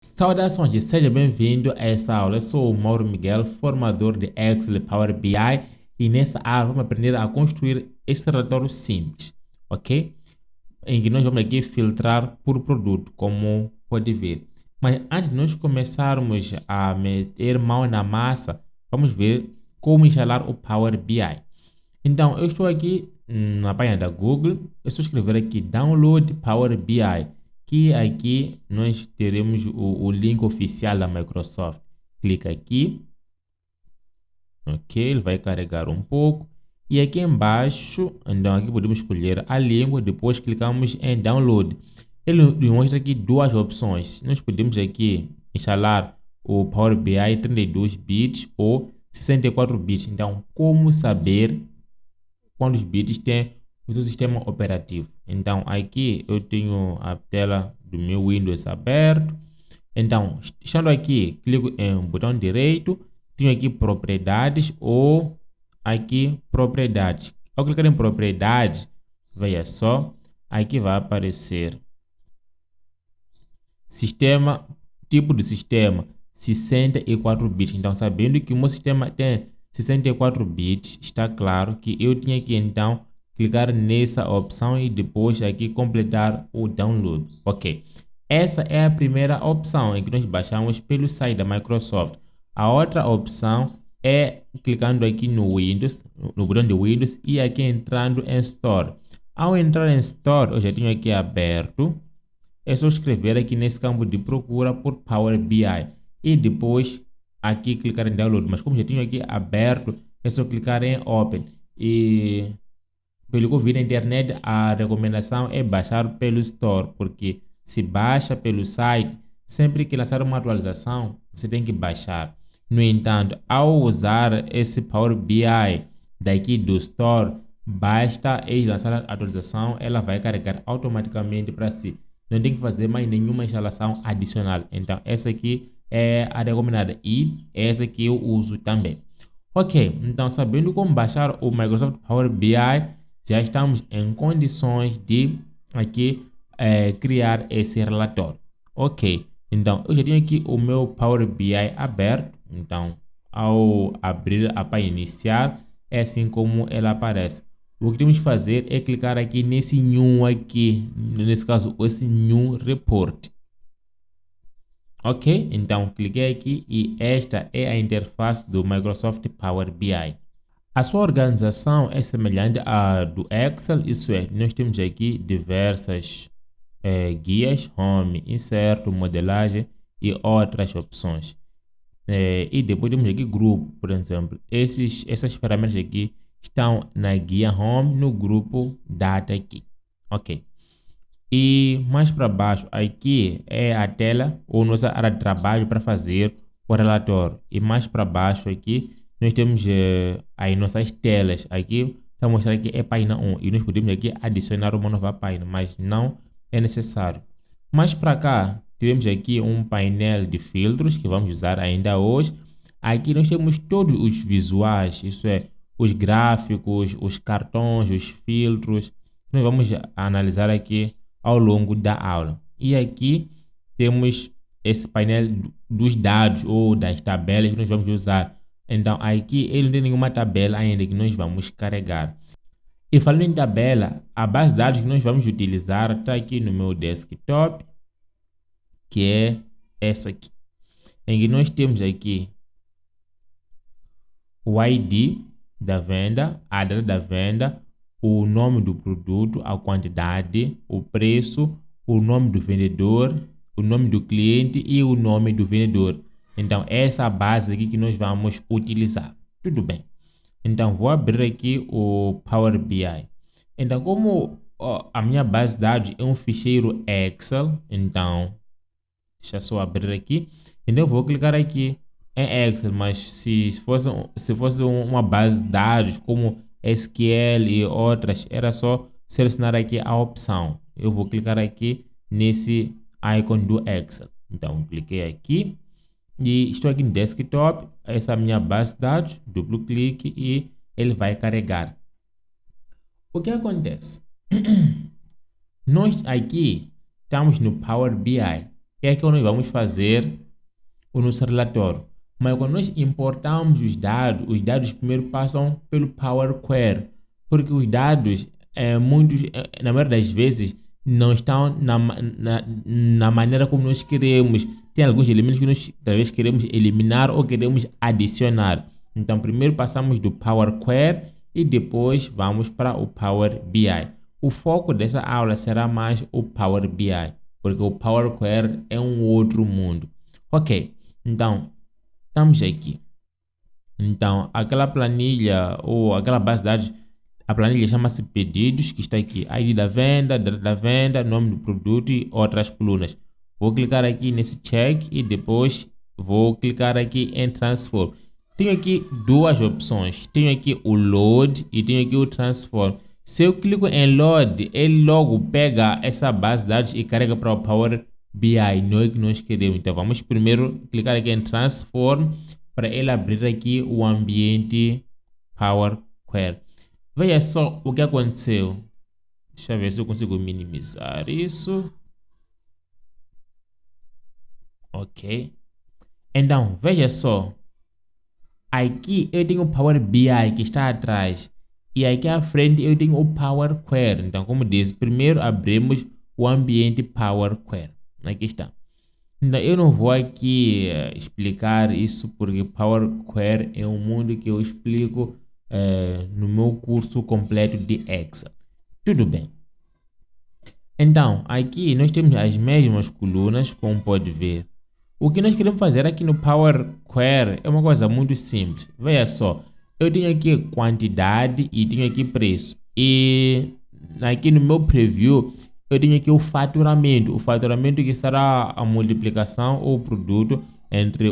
Saudações e seja bem-vindo a essa aula. Eu sou o Mauro Miguel, formador de Excel e Power BI, e nessa aula vamos aprender a construir esse relatório simples, ok? Em que nós vamos aqui filtrar por produto, como pode ver. Mas antes de nós começarmos a meter mão na massa, vamos ver como instalar o Power BI. Então, eu estou aqui na página da Google, é só escrever aqui Download Power BI, que aqui nós teremos o link oficial da Microsoft. Clica aqui, ok, ele vai carregar um pouco. E aqui embaixo, então aqui podemos escolher a língua, depois clicamos em Download. Ele nos mostra aqui duas opções. Nós podemos aqui instalar o Power BI 32 bits ou 64 bits. Então, como saber quantos bits tem o seu sistema operativo? Então, aqui eu tenho a tela do meu Windows aberto. Então, estando aqui, clico em botão direito, tenho aqui propriedades ou aqui propriedades. Ao clicar em propriedades, veja só, aqui vai aparecer sistema, tipo de sistema 64 bits. Então, sabendo que o meu sistema tem 64 bits, está claro que eu tinha que então clicar nessa opção e depois aqui completar o download. Ok. Essa é a primeira opção em que nós baixamos pelo site da Microsoft. A outra opção é clicando aqui no Windows, no botão de Windows e aqui entrando em Store. Ao entrar em Store, eu já tenho aqui aberto. É só escrever aqui nesse campo de procura por Power BI e depois aqui clicar em Download. Mas como já tenho aqui aberto, é só clicar em Open. E pelo que eu vi na internet, a recomendação é baixar pelo Store, porque se baixa pelo site, sempre que lançar uma atualização, você tem que baixar. No entanto, ao usar esse Power BI daqui do Store, basta ele lançar a atualização, ela vai carregar automaticamente para si. Não tem que fazer mais nenhuma instalação adicional. Então, essa aqui é a recomendada e essa que eu uso também. Ok, então sabendo como baixar o Microsoft Power BI, já estamos em condições de aqui criar esse relatório. Ok, então eu já tenho aqui o meu Power BI aberto. Então, ao abrir a página inicial, é assim como ela aparece. O que temos que fazer é clicar aqui nesse New aqui, nesse caso, esse New Report. Ok, então cliquei aqui e esta é a interface do Microsoft Power BI. A sua organização é semelhante à do Excel, isso é, nós temos aqui diversas guias, home, inserto, modelagem e outras opções. E depois temos aqui grupo, por exemplo. Essas ferramentas aqui estão na guia home, no grupo data aqui. Ok. E mais para baixo aqui é a tela ou nossa área de trabalho para fazer o relatório. E mais para baixo aqui nós temos aí nossas telas. Aqui está mostrando que é página 1 e nós podemos aqui adicionar uma nova página, mas não é necessário. Mais para cá temos aqui um painel de filtros que vamos usar ainda hoje. Aqui nós temos todos os visuais, isso é, os gráficos, os cartões, os filtros. Nós vamos analisar aqui ao longo da aula. E aqui temos esse painel dos dados ou das tabelas que nós vamos usar. Então aqui ele não tem nenhuma tabela ainda que nós vamos carregar. E falando em tabela, a base de dados que nós vamos utilizar está aqui no meu desktop, que é essa aqui. Em que nós temos aqui o ID da venda, a data da venda, o nome do produto, a quantidade, o preço, o nome do vendedor, o nome do cliente e o nome do vendedor. Então, essa é a base aqui que nós vamos utilizar. Tudo bem. Então, vou abrir aqui o Power BI. Então, como a minha base de dados é um ficheiro Excel, então, deixa eu só abrir aqui. Então, eu vou clicar aqui em Excel, mas se fosse uma base de dados como SQL e outras, era só selecionar aqui a opção. Eu vou clicar aqui nesse icon do Excel. Então, cliquei aqui e estou aqui no desktop. Essa é a minha base de dados. Duplo clique e ele vai carregar. O que acontece? Nós aqui estamos no Power BI é que nós vamos fazer o nosso relatório. Mas quando nós importamos os dados primeiro passam pelo Power Query, porque os dados, na maioria das vezes, não estão na maneira como nós queremos. Tem alguns elementos que nós talvez queremos eliminar ou queremos adicionar. Então, primeiro passamos do Power Query e depois vamos para o Power BI. O foco dessa aula será mais o Power BI, porque o Power Query é um outro mundo. Ok, então, estamos aqui. Então, aquela planilha ou aquela base de dados, a planilha chama-se pedidos, que está aqui. ID da venda, data da venda, nome do produto e outras colunas. Vou clicar aqui nesse check e depois vou clicar aqui em transform. Tenho aqui duas opções. Tenho aqui o load e tenho aqui o transform. Se eu clico em load, ele logo pega essa base de dados e carrega para o Power BI. Não é que nós queremos. Então vamos primeiro clicar aqui em transform para ele abrir aqui o ambiente Power Query. Veja só o que aconteceu. Deixa eu ver se eu consigo minimizar isso. Ok. Então, veja só. Aqui eu tenho o Power BI que está atrás. E aqui à frente eu tenho o Power Query. Então, como disse, primeiro abrimos o ambiente Power Query. Aqui está. Então, eu não vou aqui explicar isso porque Power Query é um mundo que eu explico no meu curso completo de Excel. Tudo bem. Então, aqui nós temos as mesmas colunas, como pode ver. O que nós queremos fazer aqui no Power Query é uma coisa muito simples. Veja só, eu tenho aqui quantidade e tenho aqui preço. E aqui no meu preview, eu tenho aqui o faturamento. O faturamento que será a multiplicação ou produto entre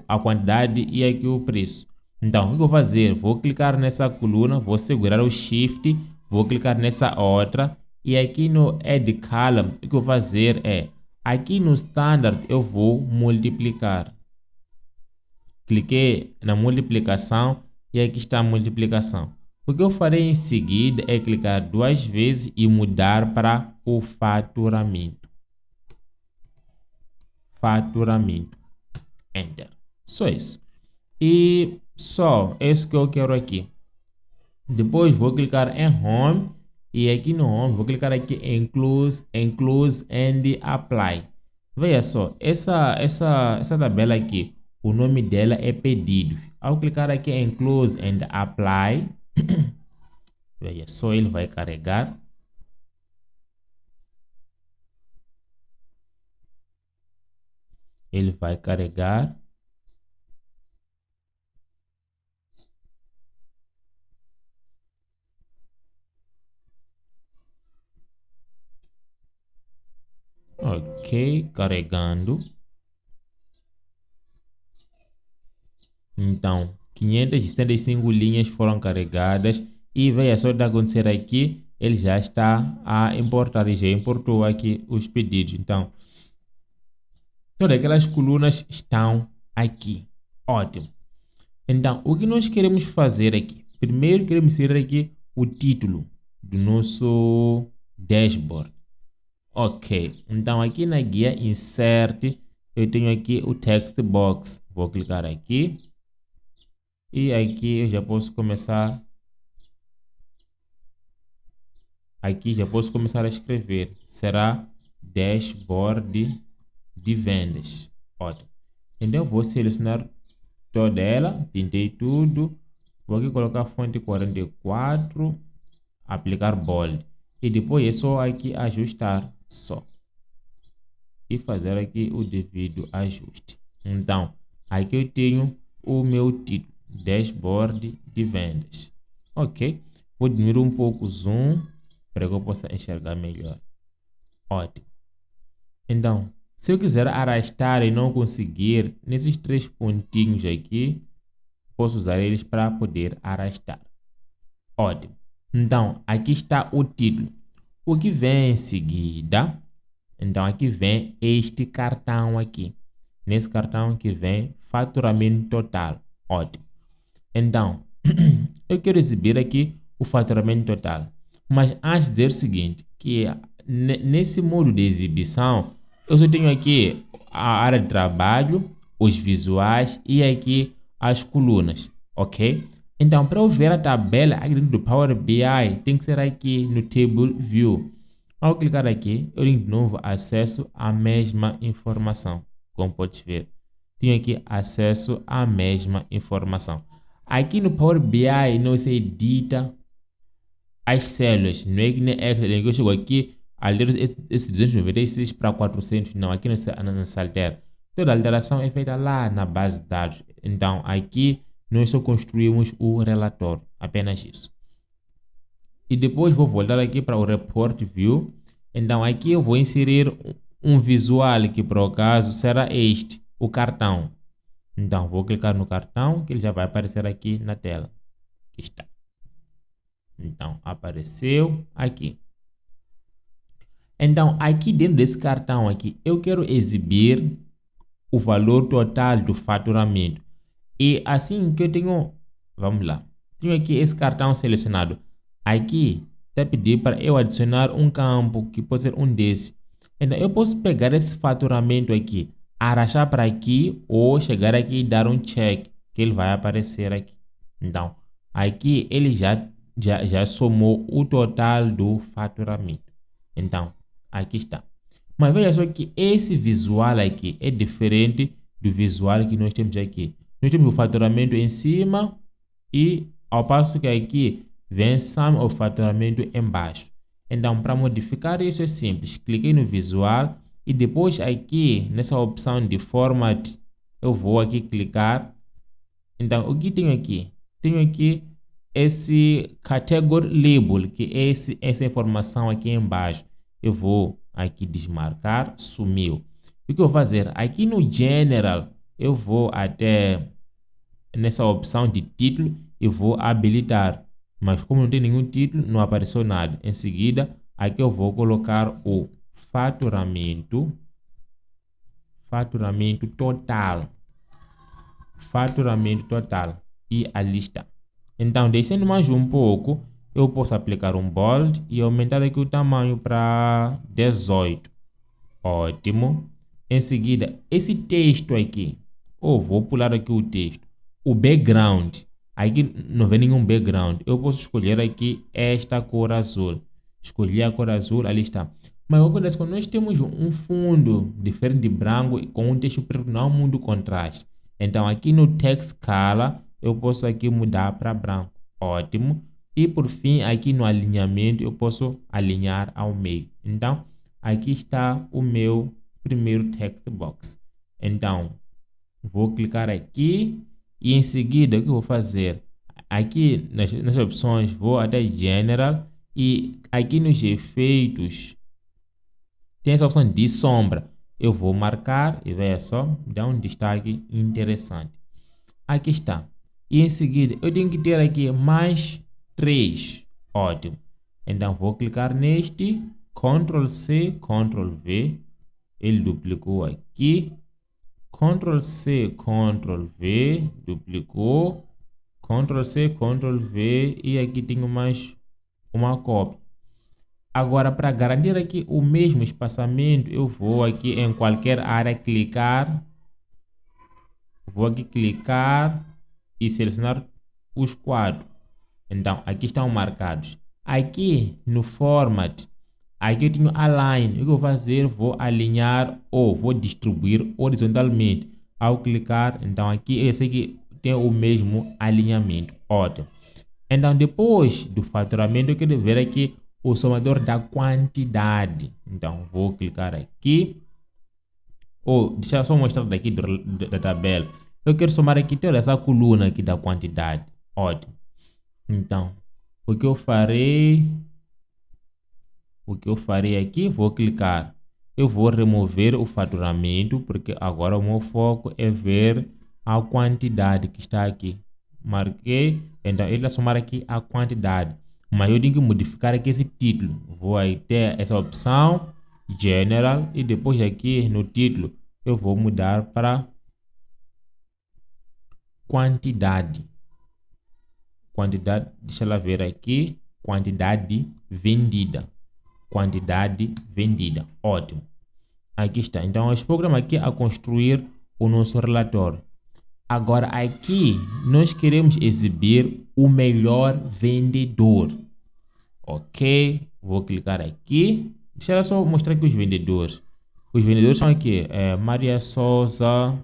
a quantidade e aqui o preço. Então, o que eu vou fazer? Vou clicar nessa coluna, vou segurar o Shift, vou clicar nessa outra. E aqui no Add Column, o que eu vou fazer é, aqui no Standard, eu vou multiplicar. Cliquei na multiplicação e aqui está a multiplicação. O que eu farei em seguida é clicar duas vezes e mudar para o faturamento. Faturamento. Enter. Só isso. E só isso que eu quero aqui. Depois vou clicar em Home. E aqui no Home, vou clicar aqui em Close and Apply. Veja só, essa tabela aqui, o nome dela é pedidos. Ao clicar aqui em Close and Apply, veja só, ele vai carregar. Ele vai carregar. Ok, carregando. Então, 575 linhas foram carregadas. E veja só o que está acontecendo aqui. Ele já está a importar e já importou aqui os pedidos. Então, todas aquelas colunas estão aqui. Ótimo. Então, o que nós queremos fazer aqui? Primeiro, queremos inserir aqui o título do nosso dashboard. Ok, então aqui na guia Insert, eu tenho aqui o Text Box. Vou clicar aqui. E aqui eu já posso começar. Aqui já posso começar a escrever. Será Dashboard de vendas. Ótimo. Então eu vou selecionar toda ela. Pintei tudo. Vou aqui colocar fonte 44. Aplicar bold. E depois é só aqui ajustar. Só e fazer aqui o devido ajuste. Então aqui eu tenho o meu título, dashboard de vendas. Ok, vou diminuir um pouco o zoom para que eu possa enxergar melhor. Ótimo. Então, se eu quiser arrastar e não conseguir, nesses três pontinhos aqui, posso usar eles para poder arrastar. Ótimo. Então aqui está o título. O que vem em seguida, então aqui vem este cartão aqui. Nesse cartão que vem faturamento total. Ótimo. Então, eu quero exibir aqui o faturamento total. Mas antes de dizer o seguinte, que nesse modo de exibição, eu só tenho aqui a área de trabalho, os visuais e aqui as colunas, ok? Então, para eu ver a tabela aqui dentro do Power BI, tem que ser aqui no Table View. Ao clicar aqui, eu tenho de novo acesso à mesma informação. Como pode ver, tenho aqui acesso à mesma informação. Aqui no Power BI não se edita as células, não é que nem Excel, em que eu chego aqui, altero esse 296 para 400, não, aqui não se altera. Toda alteração é feita lá na base de dados. Então, aqui nós só construímos o relatório, apenas isso. E depois vou voltar aqui para o Report View. Então, aqui eu vou inserir um visual que, por acaso, será este, o cartão. Então, vou clicar no cartão, que ele já vai aparecer aqui na tela. Aqui está. Então, apareceu aqui. Então, aqui dentro desse cartão aqui, eu quero exibir o valor total do faturamento. E assim que eu tenho, vamos lá, tenho aqui esse cartão selecionado. Aqui está pedindo para eu adicionar um campo que pode ser um desse. Então, eu posso pegar esse faturamento aqui, arrastar para aqui ou chegar aqui e dar um check, que ele vai aparecer aqui. Então, aqui ele já somou o total do faturamento. Então, aqui está. Mas veja só que esse visual aqui é diferente do visual que nós temos aqui. Nós temos o faturamento em cima e ao passo que aqui vem sum of faturamento embaixo. Então, para modificar isso é simples. Cliquei no visual e depois aqui nessa opção de format eu vou aqui clicar. Então, o que tenho aqui? Tenho aqui esse category label, que é essa informação aqui embaixo. Eu vou aqui desmarcar, sumiu. O que eu vou fazer? Aqui no general, eu vou até nessa opção de título e vou habilitar. Mas como não tem nenhum título, não apareceu nada. Em seguida, aqui eu vou colocar o faturamento total. Faturamento total e a lista. Então, descendo mais um pouco, eu posso aplicar um bold e aumentar aqui o tamanho para 18. Ótimo. Em seguida, esse texto aqui, vou pular aqui o texto. O background, aqui não vem nenhum background. Eu posso escolher aqui esta cor azul. Escolhi a cor azul, ali está. Mas o que acontece quando nós temos um fundo diferente de branco com um texto preto, não há muito contraste. Então, aqui no Text Color, eu posso aqui mudar para branco. Ótimo. E por fim, aqui no alinhamento, eu posso alinhar ao meio. Então, aqui está o meu primeiro text box. Então, vou clicar aqui e em seguida, o que eu vou fazer? Aqui nas opções, vou até General e aqui nos efeitos, tem essa opção de sombra. Eu vou marcar e veja só, dá um destaque interessante. Aqui está. E em seguida, eu tenho que ter aqui mais 3. Ótimo. Então, vou clicar neste. Ctrl C, Ctrl V. Ele duplicou aqui. Ctrl C, Ctrl V. Duplicou. Ctrl C, Ctrl V. E aqui tenho mais uma cópia. Agora, para garantir aqui o mesmo espaçamento, eu vou aqui em qualquer área clicar. Vou aqui clicar e selecionar os 4. Então, aqui estão marcados. Aqui no Format, aqui eu tenho Align. O que eu vou fazer? Vou alinhar ou vou distribuir horizontalmente. Ao clicar, então aqui esse aqui tem o mesmo alinhamento. Ótimo. Então, depois do faturamento, eu quero ver aqui o somador da quantidade. Então, vou clicar aqui. Deixa eu só mostrar daqui da tabela. Eu quero somar aqui toda essa coluna aqui da quantidade. Ótimo. Então, o que eu farei aqui, vou clicar. Eu vou remover o faturamento, porque agora o meu foco é ver a quantidade que está aqui. Marquei, então ele vai somar aqui a quantidade. Mas eu tenho que modificar aqui esse título. Vou aí ter essa opção, General, e depois aqui no título, eu vou mudar para quantidade. Quantidade, deixa ela ver aqui, quantidade vendida. Quantidade vendida. Ótimo. Aqui está. Então, nós programa aqui a construir o nosso relatório. Agora, aqui, nós queremos exibir o melhor vendedor. Ok? Vou clicar aqui. Deixa eu só mostrar aqui os vendedores. Os vendedores são aqui. Maria Souza.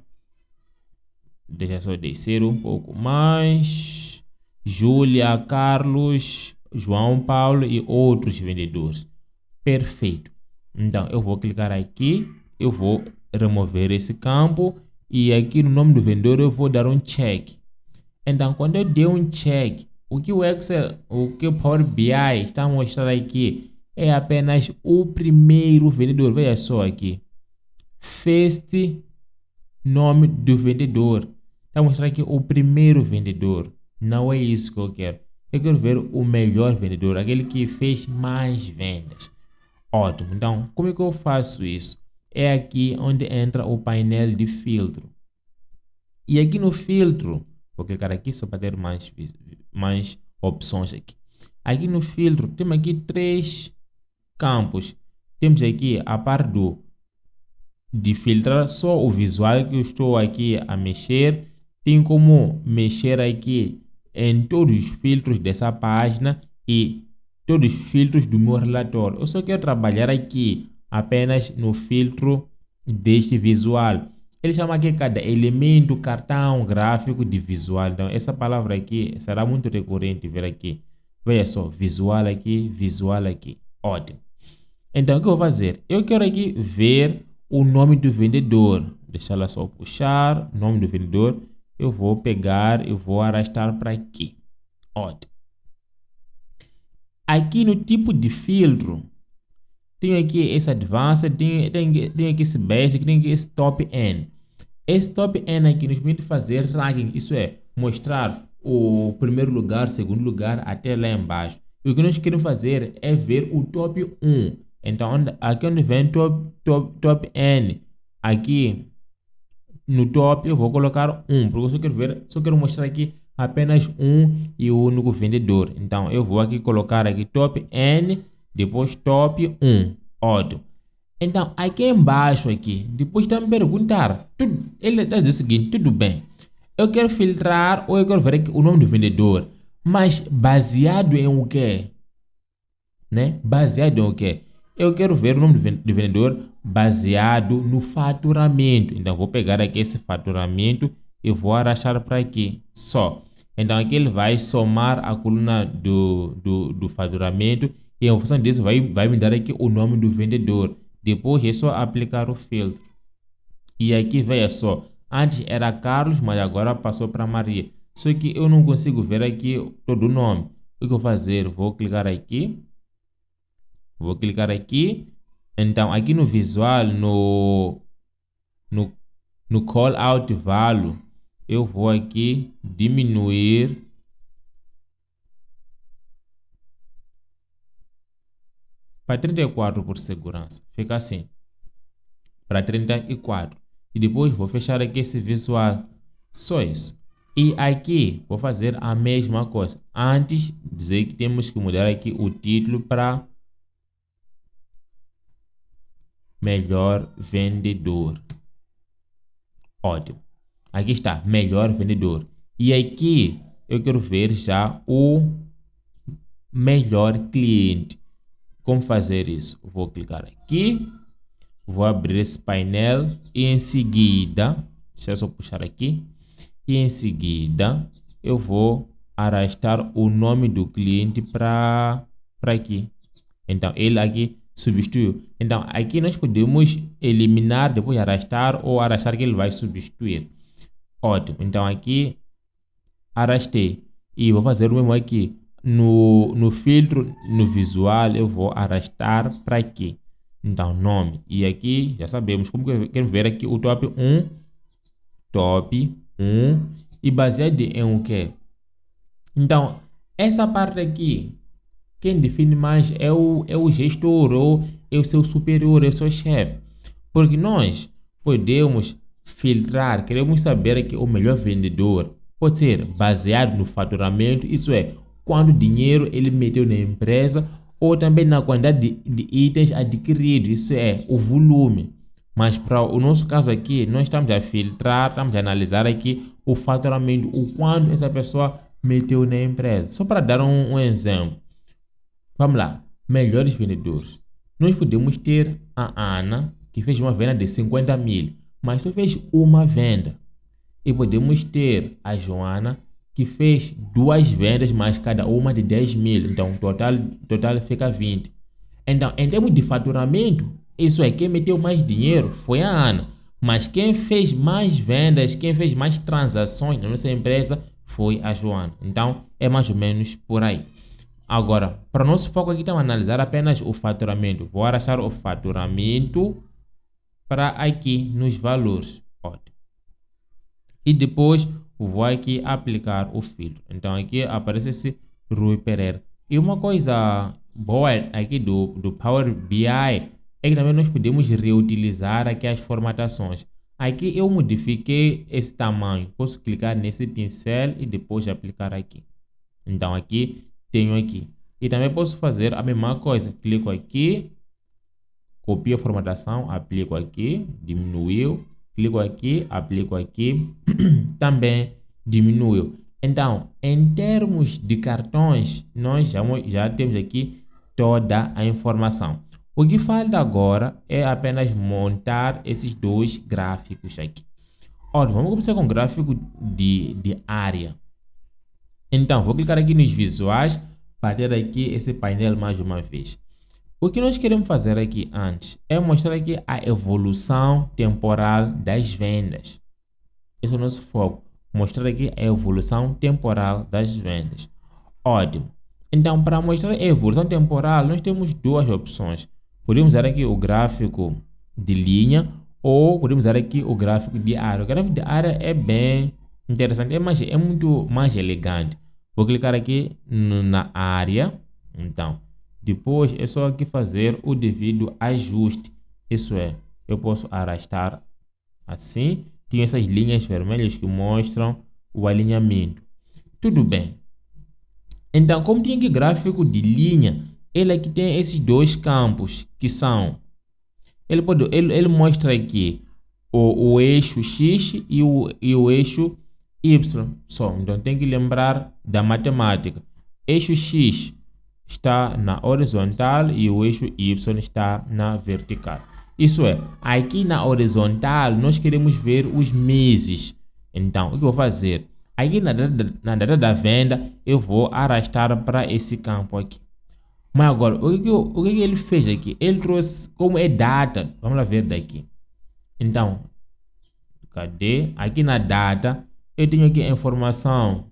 Deixa eu só descer um pouco mais. Júlia, Carlos, João Paulo e outros vendedores. Perfeito. Então, eu vou clicar aqui. Eu vou remover esse campo. E aqui no nome do vendedor eu vou dar um check. Então, quando eu der um check, o que o Excel, o que o Power BI está mostrando aqui é apenas o primeiro vendedor. Veja só aqui. First nome do vendedor. Está mostrando aqui o primeiro vendedor. Não é isso que eu quero. Eu quero ver o melhor vendedor, aquele que fez mais vendas. Ótimo. Então, como é que eu faço isso? É aqui onde entra o painel de filtro. E aqui no filtro, vou clicar aqui só para ter mais opções aqui. Aqui no filtro, temos aqui 3 campos. Temos aqui a parte de filtrar só o visual que eu estou aqui a mexer. Tem como mexer aqui em todos os filtros dessa página e todos os filtros do meu relatório. Eu só quero trabalhar aqui apenas no filtro deste visual. Ele chama aqui cada elemento, cartão, gráfico de visual. Então, essa palavra aqui será muito recorrente ver aqui. Veja só, visual aqui, visual aqui. Ótimo. Então, o que eu vou fazer? Eu quero aqui ver o nome do vendedor. Deixa ela só puxar o nome do vendedor. Eu vou pegar, eu vou arrastar para aqui. Ótimo. Aqui no tipo de filtro, tenho aqui esse Advanced, tenho aqui esse Basic, tenho aqui esse Top N. Esse Top N aqui nos permite fazer ranking, isso é, mostrar o primeiro lugar, segundo lugar, até lá embaixo. E o que nós queremos fazer é ver o Top 1. Então, aqui onde vem top N, aqui no top eu vou colocar 1, porque eu só quero mostrar aqui apenas um e o único vendedor. Então, eu vou aqui colocar aqui top N, depois top 1. Ótimo. Então, aqui embaixo aqui, depois está me perguntar, ele está dizendo o seguinte, tudo bem, eu quero filtrar ou eu quero ver aqui o nome do vendedor, mas baseado em o quê? Né? Baseado em o quê? Eu quero ver o nome do vendedor baseado no faturamento. Então, vou pegar aqui esse faturamento e vou arrastar para aqui, só. Então, aqui ele vai somar a coluna do faturamento e em função disso vai me dar aqui o nome do vendedor. Depois é só aplicar o filtro. E aqui, veja só, antes era Carlos, mas agora passou para Maria. Só que eu não consigo ver aqui todo o nome. O que eu vou fazer? Vou clicar aqui. Vou clicar aqui. Então, aqui no visual, no call out value, eu vou aqui diminuir para 34 por segurança. Fica assim. Para 34. E depois vou fechar aqui esse visual. Só isso. E aqui vou fazer a mesma coisa. Antes, dizer que temos que mudar aqui o título para melhor vendedor. Ótimo. Aqui está, melhor vendedor. E aqui eu quero ver já o melhor cliente. Como fazer isso? Vou clicar aqui. Vou abrir esse painel. E em seguida, deixa eu só puxar aqui. E em seguida, eu vou arrastar o nome do cliente para aqui. Então, ele aqui substituiu. Então, aqui nós podemos eliminar, depois arrastar ou arrastar que ele vai substituir. Ótimo. Então, aqui arrastei. E vou fazer o mesmo aqui. No filtro, no visual, eu vou arrastar para aqui. Então, nome. E aqui, já sabemos como que queremos ver aqui o top 1. Top 1. E baseado em o quê? Então, essa parte aqui, quem define mais é o gestor, ou é o seu superior, é o seu chefe. Porque nós podemos filtrar, queremos saber aqui o melhor vendedor. Pode ser baseado no faturamento, isso é, quanto dinheiro ele meteu na empresa, ou também na quantidade de itens adquiridos, isso é, o volume. Mas para o nosso caso aqui, nós estamos a filtrar, estamos a analisar aqui o faturamento, o quanto essa pessoa meteu na empresa. Só para dar um exemplo. Vamos lá. Melhores vendedores. Nós podemos ter a Ana, que fez uma venda de 50 mil, mas só fez uma venda. E podemos ter a Joana, que fez 2 vendas, mas cada uma de 10 mil. Então, total fica 20. Então, em termos de faturamento, isso é, quem meteu mais dinheiro foi a Ana. Mas quem fez mais vendas, quem fez mais transações na nossa empresa foi a Joana. Então, é mais ou menos por aí. Agora, para o nosso foco aqui, estamos a analisar apenas o faturamento. Vou arrastar o faturamento para aqui nos valores. Ótimo. E depois vou aqui aplicar o filtro. Então aqui aparece esse Rui Pereira. E uma coisa boa aqui do Power BI é que também nós podemos reutilizar aqui as formatações. Aqui eu modifiquei esse tamanho. Posso clicar nesse pincel e depois aplicar aqui. Então aqui tenho aqui. E também posso fazer a mesma coisa. Clico aqui, copio a formatação, aplico aqui, diminuiu. Clico aqui, aplico aqui, também diminuiu. Então, em termos de cartões, nós já temos aqui toda a informação. O que falta agora é apenas montar esses dois gráficos aqui. Olha, vamos começar com o gráfico de área. Então, vou clicar aqui nos visuais para ter aqui esse painel mais uma vez. O que nós queremos fazer aqui antes é mostrar aqui a evolução temporal das vendas. Esse é o nosso foco. Mostrar aqui a evolução temporal das vendas. Ótimo. Então, para mostrar a evolução temporal, nós temos duas opções. Podemos usar aqui o gráfico de linha ou podemos usar aqui o gráfico de área. O gráfico de área é bem interessante, é muito mais elegante. Vou clicar aqui na área. Então, depois é só aqui fazer o devido ajuste. Isso é, eu posso arrastar assim. Tem essas linhas vermelhas que mostram o alinhamento. Tudo bem. Então, como tem aqui gráfico de linha, ele aqui tem esses dois campos que são. Ele mostra aqui o eixo X e o eixo Y. Só, então tem que lembrar da matemática. Eixo X está na horizontal e o eixo Y está na vertical. Isso é, aqui na horizontal nós queremos ver os meses. Então, o que eu vou fazer? Aqui na data da venda, eu vou arrastar para esse campo aqui. Mas agora, o que ele fez aqui? Ele trouxe como é data. Vamos lá ver daqui. Então, cadê? Aqui na data, eu tenho aqui a informação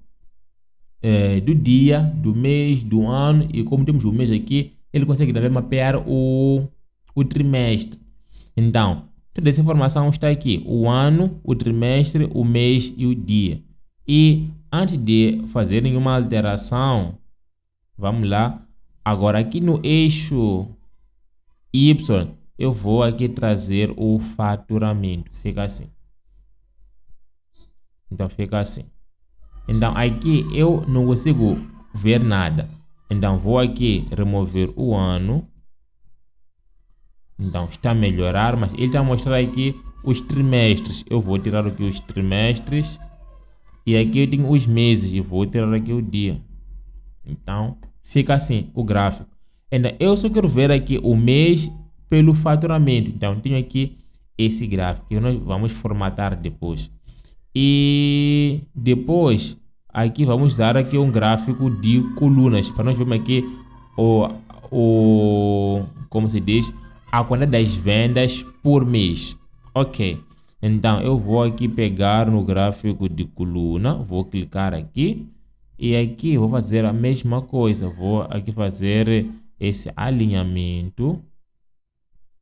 do dia, do mês, do ano. E como temos o mês aqui, ele consegue também mapear o trimestre. Então, toda essa informação está aqui. O ano, o trimestre, o mês e o dia. E antes de fazer nenhuma alteração, vamos lá. Agora aqui no eixo Y, eu vou aqui trazer o faturamento. Fica assim. Então fica assim. Então aqui eu não consigo ver nada. Então vou aqui remover o ano. Então está a melhorar, mas ele está a mostrar aqui os trimestres. Eu vou tirar aqui os trimestres. E aqui eu tenho os meses. E vou tirar aqui o dia. Então fica assim o gráfico. Então eu só quero ver aqui o mês pelo faturamento. Então tenho aqui esse gráfico que nós vamos formatar depois. E depois aqui vamos usar aqui um gráfico de colunas para nós vermos aqui como se diz, a quantidade das vendas por mês. Ok, então eu vou aqui pegar no gráfico de coluna, vou clicar aqui e aqui vou fazer a mesma coisa, vou aqui fazer esse alinhamento.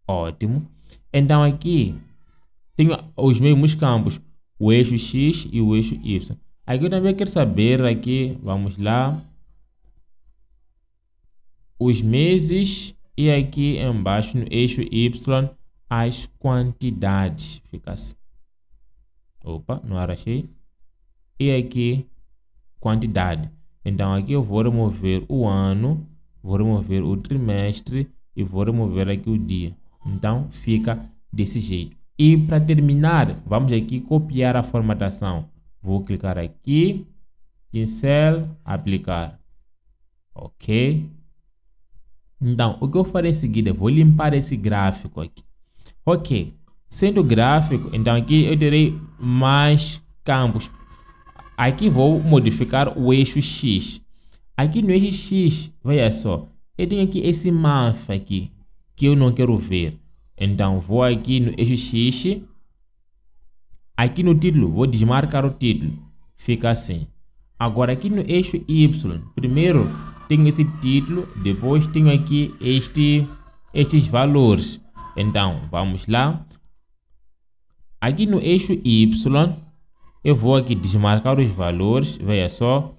Ótimo. Então aqui tenho os mesmos campos, o eixo X e o eixo Y. Aqui eu também quero saber aqui, vamos lá, os meses e aqui embaixo no eixo Y as quantidades. Fica assim. Opa, não arrachei. E aqui quantidade. Então aqui eu vou remover o ano, vou remover o trimestre e vou remover aqui o dia. Então fica desse jeito. E para terminar, vamos aqui copiar a formatação. Vou clicar aqui, pincel, aplicar. Ok? Então, o que eu farei em seguida? Vou limpar esse gráfico aqui. Ok. Sendo gráfico, então aqui eu terei mais campos. Aqui vou modificar o eixo X. Aqui no eixo X, veja só, eu tenho aqui esse math aqui, que eu não quero ver. Então, vou aqui no eixo X. Aqui no título, vou desmarcar o título. Fica assim. Agora, aqui no eixo Y, primeiro tenho esse título, depois tenho aqui estes valores. Então, vamos lá. Aqui no eixo Y, eu vou aqui desmarcar os valores. Veja só,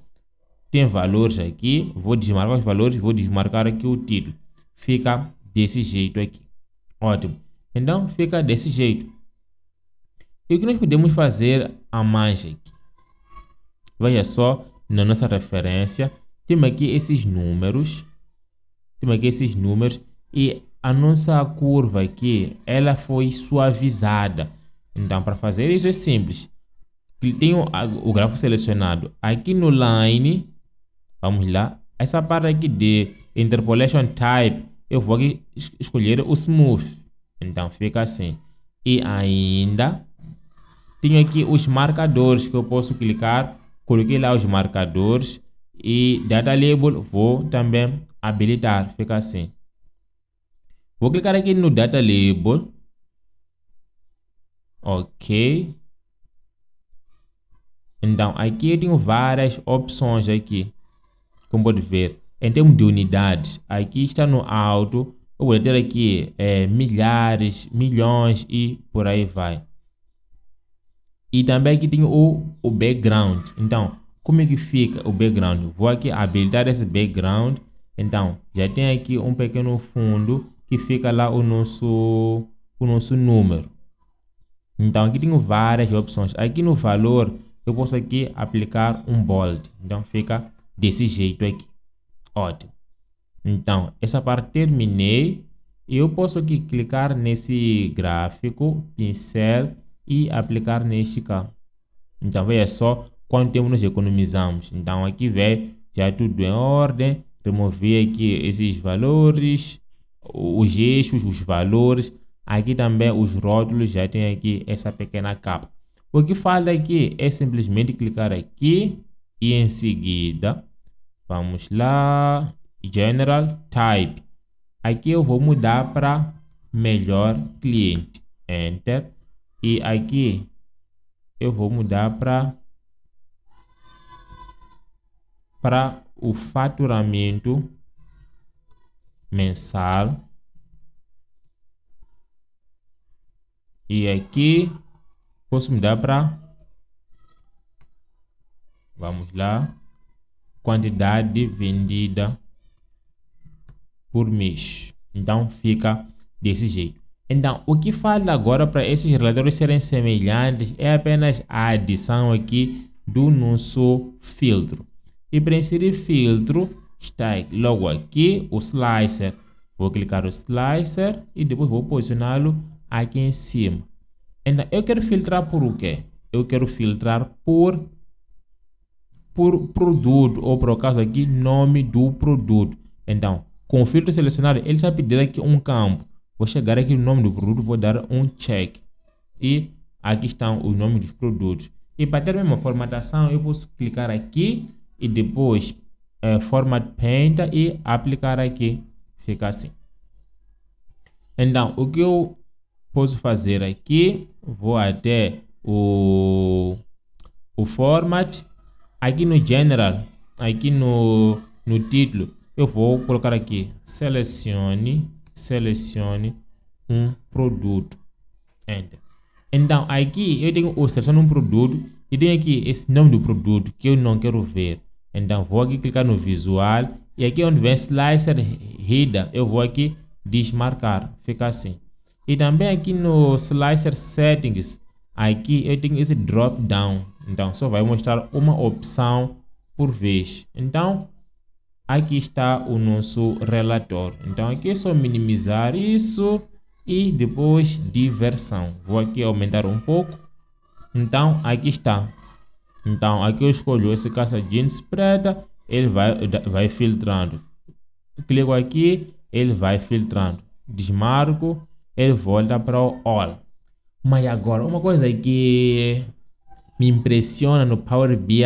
tem valores aqui. Vou desmarcar os valores, vou desmarcar aqui o título. Fica desse jeito aqui. Ótimo. Então, fica desse jeito. E o que nós podemos fazer a mais aqui? Veja só, na nossa referência, temos aqui esses números. E a nossa curva aqui, ela foi suavizada. Então, para fazer isso é simples. Tenho o gráfico selecionado. Aqui no Line, vamos lá. Essa parte aqui de Interpolation Type, eu vou aqui escolher o Smooth. Então, fica assim. E ainda, tenho aqui os marcadores que eu posso clicar. Coloquei lá os marcadores. E Data Label, vou também habilitar. Fica assim. Vou clicar aqui no Data Label. Ok. Então, aqui eu tenho várias opções aqui. Como pode ver, em termos de unidades, aqui está no alto. Eu vou ter aqui milhares, milhões e por aí vai. E também aqui tem o background. Então, como é que fica o background? Vou aqui habilitar esse background. Então, já tem aqui um pequeno fundo que fica lá o nosso número. Então, aqui tenho várias opções. Aqui no valor, eu posso aqui aplicar um bold. Então, fica desse jeito aqui. Ótimo. Então, essa parte terminei. E eu posso aqui clicar nesse gráfico, pincel e aplicar neste cá. Então, veja só quanto tempo nós economizamos. Então, aqui vem já tudo em ordem. Remover aqui esses valores, os eixos, os valores. Aqui também os rótulos, já tem aqui essa pequena capa. O que falta aqui é simplesmente clicar aqui e em seguida, vamos lá, General Type. Aqui eu vou mudar para melhor cliente. Enter. E aqui eu vou mudar para o faturamento mensal. E aqui posso mudar para, vamos lá, quantidade vendida por mês. Então fica desse jeito. Então, o que falta agora para esses relatórios serem semelhantes é apenas a adição aqui do nosso filtro. E para inserir filtro, está logo aqui o slicer. Vou clicar no slicer e depois vou posicioná-lo aqui em cima. Então, eu quero filtrar por o quê? Eu quero filtrar por produto, ou por acaso aqui, nome do produto. Então, com o filtro selecionado, ele já pedirá aqui um campo. Vou chegar aqui no nome do produto, vou dar um check. E aqui estão os nomes dos produtos. E para ter a mesma formatação, eu posso clicar aqui e depois Format Painter e aplicar aqui. Fica assim. Então, o que eu posso fazer aqui, vou até o Format. Aqui no General, aqui no título, eu vou colocar aqui, selecione um produto. Enter. Então, aqui eu tenho o selecionar um produto e tenho aqui esse nome do produto que eu não quero ver. Então, vou aqui clicar no visual e aqui onde vem Slicer Header, eu vou aqui desmarcar. Fica assim. E também aqui no Slicer Settings, aqui eu tenho esse drop down. Então, só vai mostrar uma opção por vez. Então, aqui está o nosso relatório. Então, aqui é só minimizar isso e depois diversão. Vou aqui aumentar um pouco. Então, aqui está. Então, aqui eu escolho esse calça jeans preta, ele vai filtrando. Clico aqui, ele vai filtrando. Desmarco, ele volta para o all. Mas agora, uma coisa que me impressiona no Power BI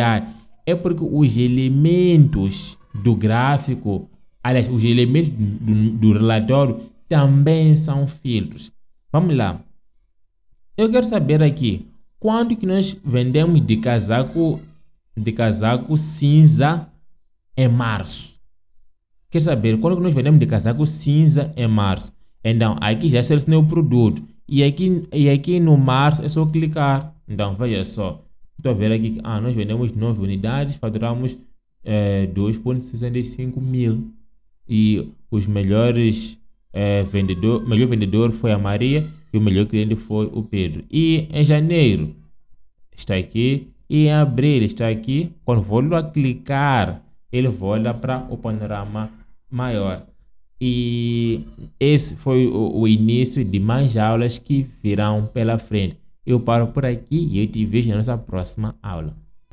é porque os elementos do gráfico, aliás, os elementos do relatório também são filtros. Vamos lá. Eu quero saber aqui, quanto que nós vendemos de casaco cinza em março? Quero saber quanto que nós vendemos de casaco cinza em março. Então, aqui já selecionei o produto. E aqui no março é só clicar. Então, veja só. Estou a ver aqui que nós vendemos 9 unidades, faturamos 2,65 mil. E os melhores melhor vendedor foi a Maria e o melhor cliente foi o Pedro. E em janeiro está aqui e em abril está aqui. Quando volto a clicar, ele volta para o panorama maior. E esse foi o início de mais aulas que virão pela frente. Eu paro por aqui e eu te vejo na nossa próxima aula.